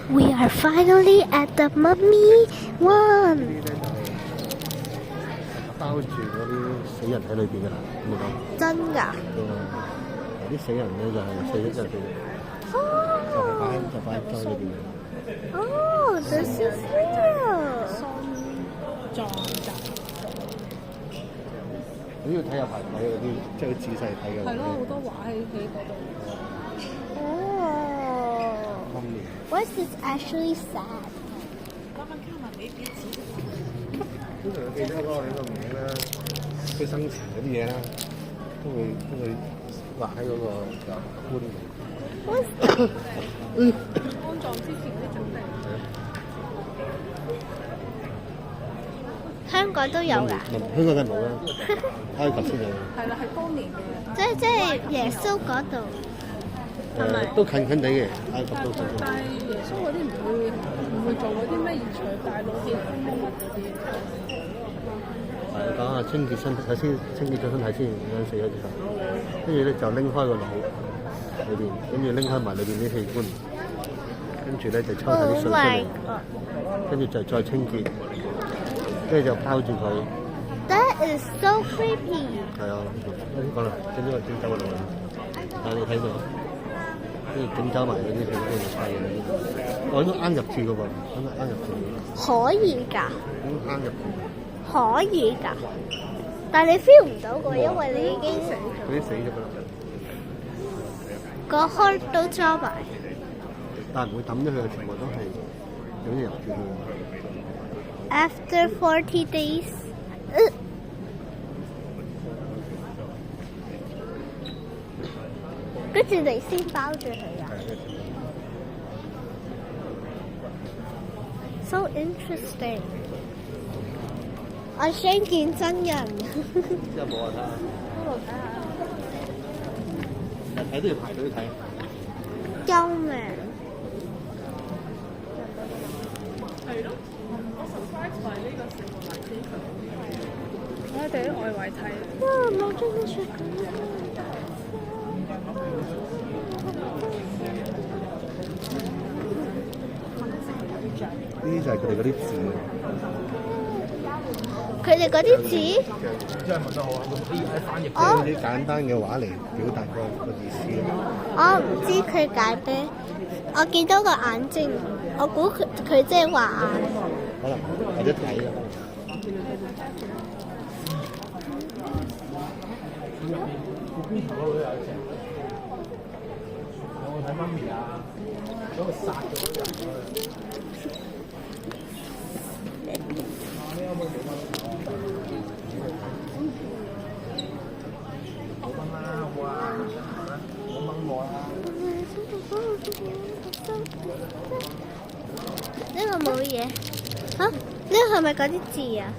We are finally at the Mummy One。呢啲咧就係包住嗰啲死人喺裏邊㗎啦，咁講。真㗎？啲死人咧就係死咗之後就擺喺裝裏邊嘅。哦，this is real。裝集。你要睇下排位嗰啲，即係仔細睇嘅。係咯，好多畫喺嗰度。哦。What's this actually sad？ 通常記得嗰個人個名啦，佢生前嗰啲嘢啦，都會畫喺嗰個棺度。安葬之前嗰啲準備。香港都有㗎。香港梗係冇啦，埃及先有。係啦，係當年嘅。即係耶穌嗰度。都近近地嘅，埃及都近。但係耶穌嗰啲唔會做嗰啲咩現場大腦氣功乜嗰啲。係講下清潔身體先，清潔咗身體先，咁樣死咗之後，跟住咧就拎開個腦裏邊，跟住拎開埋裏邊啲器官，跟住咧就抽晒啲水出嚟，跟住就再清潔，跟住就包住佢。That is so creepy。係啊，講啦，整咗個整走個腦啦，但係你睇到，跟住整走埋嗰啲器官就晒嘅，我應該啱入住嘅喎，應該啱入住。可以㗎。應該啱入住。可以㗎，但係你 feel 唔到㗎，因為你已經死咗。嗰啲死咗㗎啦。個 heart 都裝埋。但係唔會抌咗佢，全部都係有啲入住佢。After 40 days，跟住你先包住佢啊。So interesting。我想見真人。之後冇啊睇下。睇都要排隊睇。救命！係咯，我 surprise 埋呢個成個賣飛佢。我喺啲外圍睇。哇！冇真係食咁。呢啲就係佢哋嗰啲字。佢哋嗰啲字，真係問得好啊！用 AI 翻譯嗰啲簡單嘅話嚟表達個意思。我唔知佢解咩，我見到個眼睛，我估佢即係話眼。可能或者睇啊。邊頭嗰度有一隻，有冇睇媽咪啊？嗰個殺咗人呢個冇嘢嚇，呢個係咪嗰啲字啊？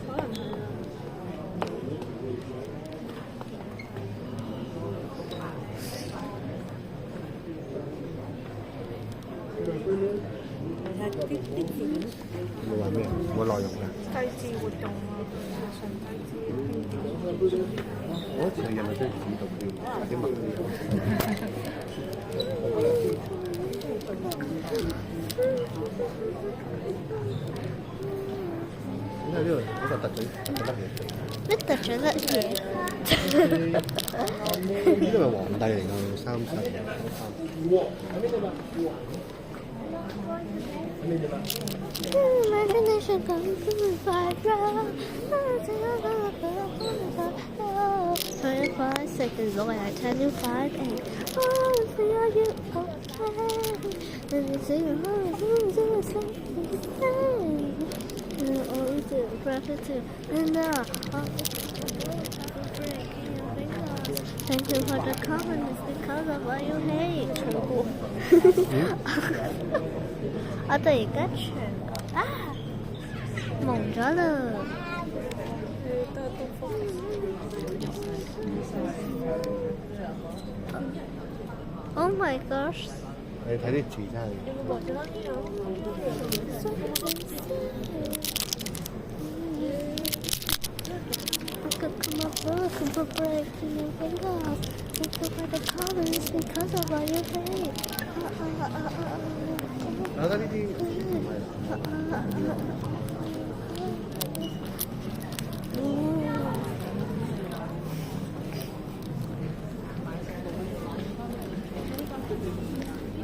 你話咩？冇內容㗎。祭祀活動啊，上帝之我好似係人哋都指導佢，或者問佢。點解呢度嗰個突嘴突得嘢？咩突咗粒嘢？呢個係皇帝嚟㗎，30。Imagination comes to life. 25 seconds away, I tell you 5, 8. Oh, see how you okay. And you see your heart is oh, to profit to and now. Thank you for the comments because of what you hate. 我突然間全個蒙咗啦！ Oh my gosh！ 你睇啲字真係。Come up, looking for breaking your fingers. Thank you for the comments because of what you hate. 我覺得呢啲唔係啦。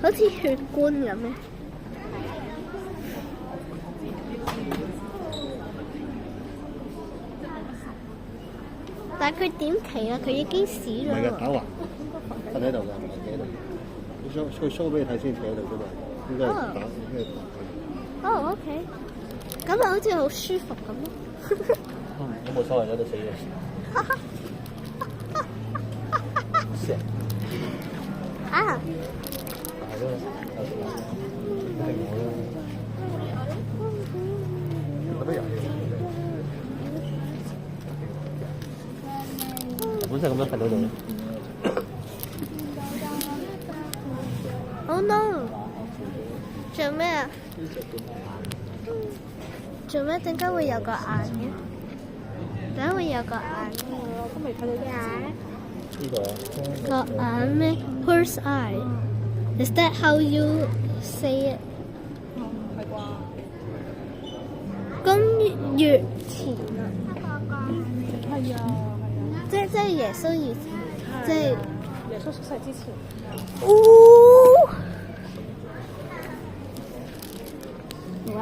好似血觀咁嘅。但係佢點企啊？佢已經死咗唔係嘅，喎。打橫瞓喺度㗎，唔係企喺度。佢 show 俾你睇先，企喺度啫嘛。應該係打，應該係打。哦，OK，咁咪好似好舒服咁咯。我冇所謂，有得死嘅。石啊！係咯，係我咯。覺得有嘢。本身咁樣瞓到度咧。Oh no！做咩啊？做咩？點解會有個眼嘅？點解會有個眼嘅？我都未睇到眼。呢個個眼咩 ？Horse eye。Is that how you say it？係啩？公月前啊，係啊，即係耶穌以前，即係耶穌出世之前。哦，哇！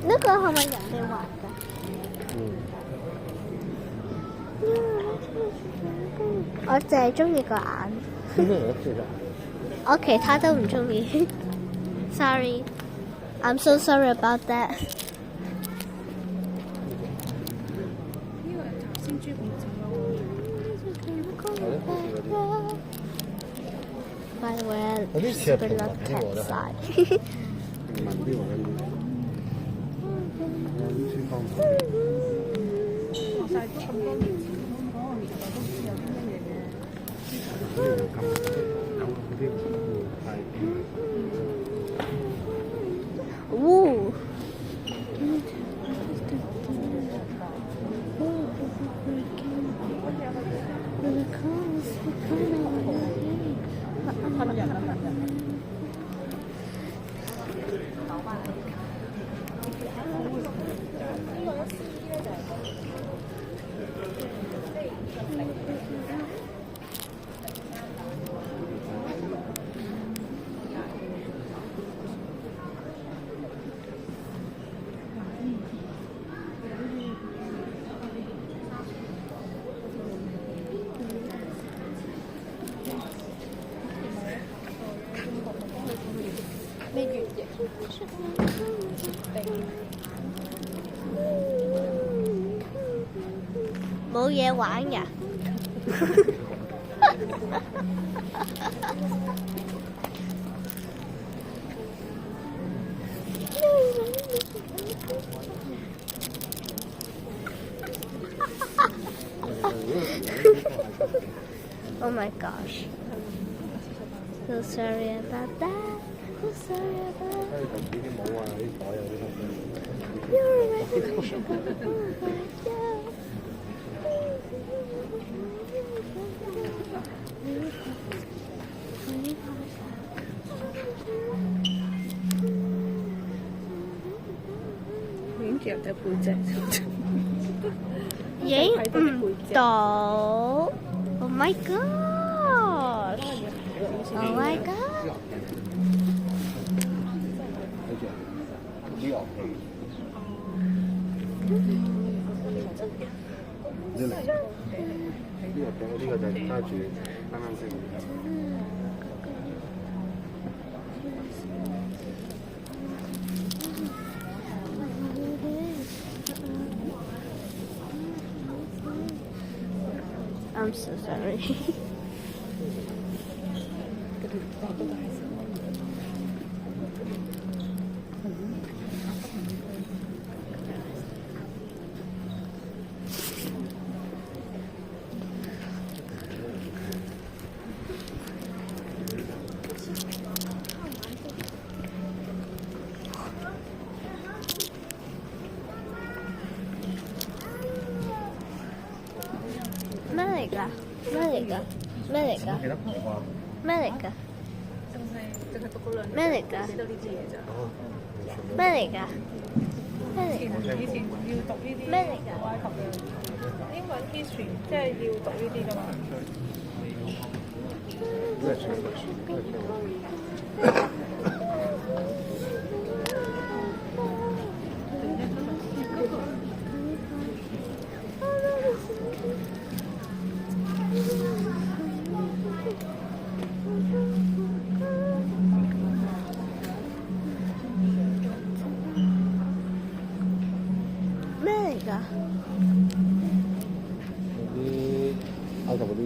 呢個係咪人哋畫㗎？我淨係中意個眼，我其他都唔中意。Sorry，I'm so sorry about that。呢個係頭先豬公仔咯。By the way，有啲似係 super 平 love 民啲 cat 我覺得 side。平民啲我覺得。有啲先幫但係都咁多年前，嗰個年代都唔知有啲乜嘢嘅。所以咁有嗰啲係。哦。噴人啊！噴人。咩月型？冇嘢玩㗎。Oh my gosh. So sorry about that. So sorry about that. 啲帽啊，啲袋啊，啲 You're right. Ừ. 影住人哋背脊。影唔到。Oh my gosh. Oh my god. 啲樂器。呢個就係揸住啱啱先。I'm so sorry. Medica. 咩嚟㗎？記得講啩？咩嚟㗎？係淨係讀嗰兩年。咩嚟㗎？記得呢啲嘢咋？哦，咩嚟㗎？咩嚟㗎？以前要讀呢啲咩嚟㗎古埃及嘅英文 history，即係要讀呢啲㗎嘛。咩嚟㗎？嗰啲埃及嗰啲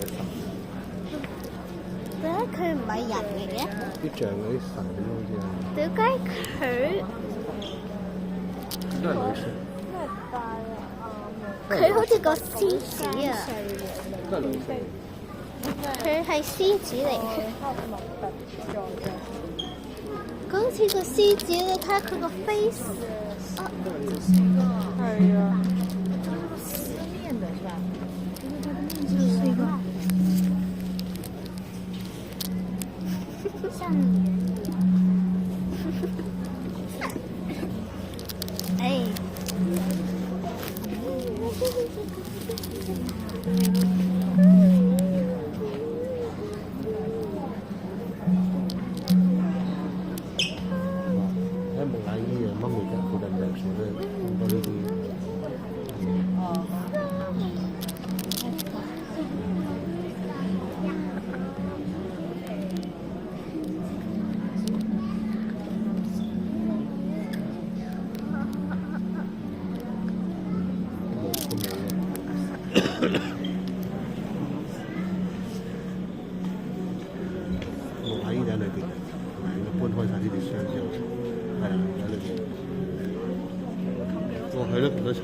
神，點解佢唔係人嚟嘅？啲像嗰啲神咁好似啊，點解佢都係女性，佢好似個獅子啊？都係女性。佢係獅子嚟嘅，佢好似個獅子，你睇下佢個 face。係啊。哎。喺木乃伊啊，乜嘢嘅附近就全部都好多呢啲。木乃伊喺裏邊，搬開晒呢啲箱之後，係啊喺裏邊。哇，係咯，咁多層。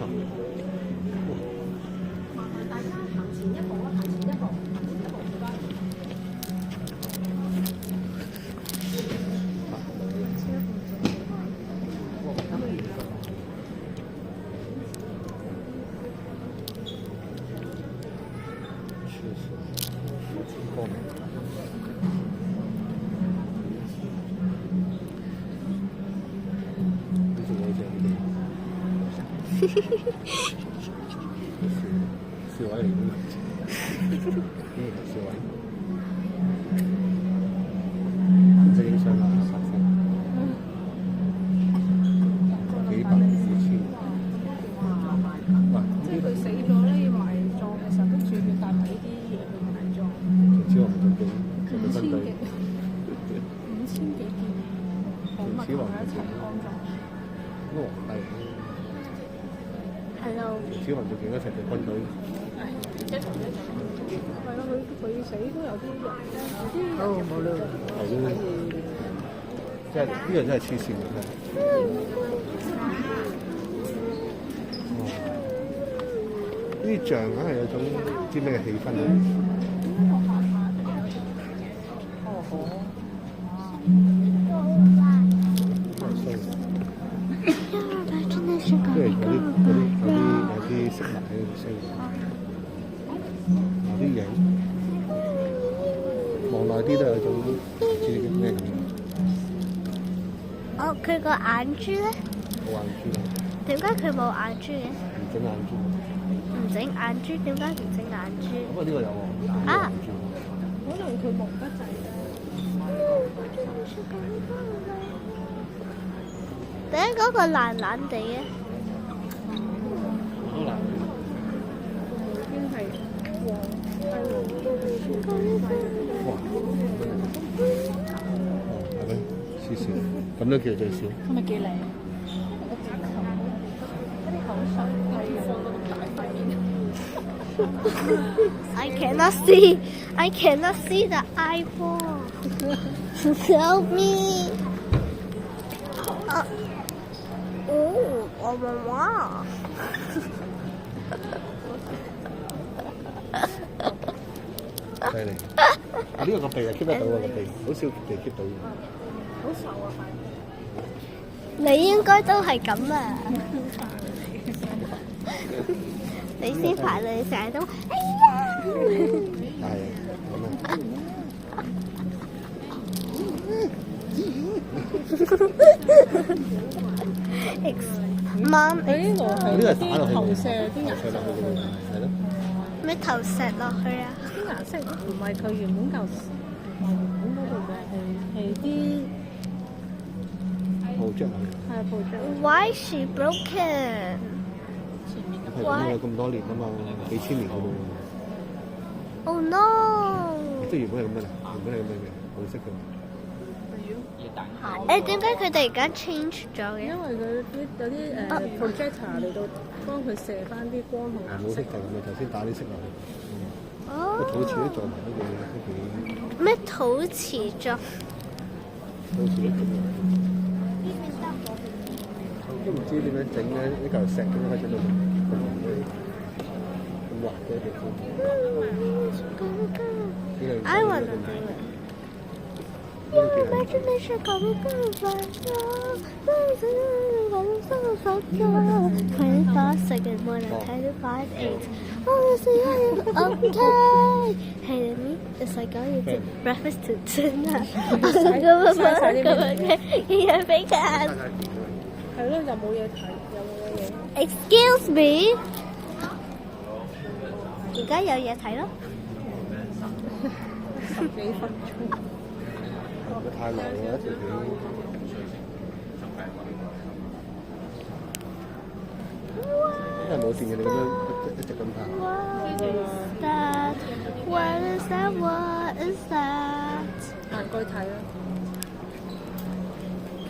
笑位嚟嘅，呢係笑位，唔使影相啦，幾百幾千，哇！即係佢死咗咧，要埋葬嘅時候，跟住要帶埋呢啲嘢去埋葬。秦始皇仲勁，佢嘅軍隊5000幾件寶物同佢一齊安葬。嗰個皇帝。 Hello。秦始皇仲勁一齊嘅軍隊。係咯，佢死都有啲人，有啲哦，冇啦，係咯，即係呢個真係黐線嘅真係。呢啲像硬係有種唔知咩嘅氣氛啊！即係有啲飾物喺度升，有啲影，望耐啲都有種唔知叫咩咁。哦，佢個眼珠咧？冇眼珠啊！點解佢冇眼珠嘅？唔整眼珠。唔整眼珠，點解唔整眼珠？不過呢個有喎。啊！可能佢蒙得滯咧。點解嗰個爛爛地嘅？好難。已經係黃哇！係咪？黐線，咁都叫最少。係咪幾靚？口水係放到大塊面。I cannot see the eyeball. Help me. 我媽媽。犀利！呢個個鼻係 keep 得到喎，個鼻好少鼻 keep 到嘅。好瘦啊！你應該都係咁啊！你先排到你成日都哎呀！係咁啊！ Mom，佢呢度係呢個係打落去嘅，投射啲顏色投射落去嘅，係咯。咩投石落去啊？啲顏色唔係佢原本嚿本嗰度嘅，係啲冇着落去。係布章。 Why she broken？係咁有咁多年啊嘛，幾千年嘅咯 Oh no！喎。即係原本係咁樣啦，原本係咁樣嘅，紅色嘅。誒點解佢哋而家 change 咗嘅？因為佢有啲projector 嚟到幫佢射翻啲光同顏色。冇色就咁啊，頭先打啲色落去。個哦，肚臍都做埋都幾咩土瓷作？肚臍都做埋。都唔知點樣整咧？呢嚿石點解可以整到咁滑嘅地方？ I wanna do it. Your imagination got me going. 25 seconds more than 25, 8. Oh, okay. Hey, me, it's like going to breakfast to dinner. Bacon. 係咯，就冇嘢睇，有冇嘢？ Excuse me. 而家有嘢睇咯。10幾分鐘。太耐啦，一條片。因為冇電嘅，你咁樣一直咁拍。What is that? What is that? What is that? 行過去睇啦。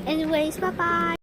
Anyways, bye bye.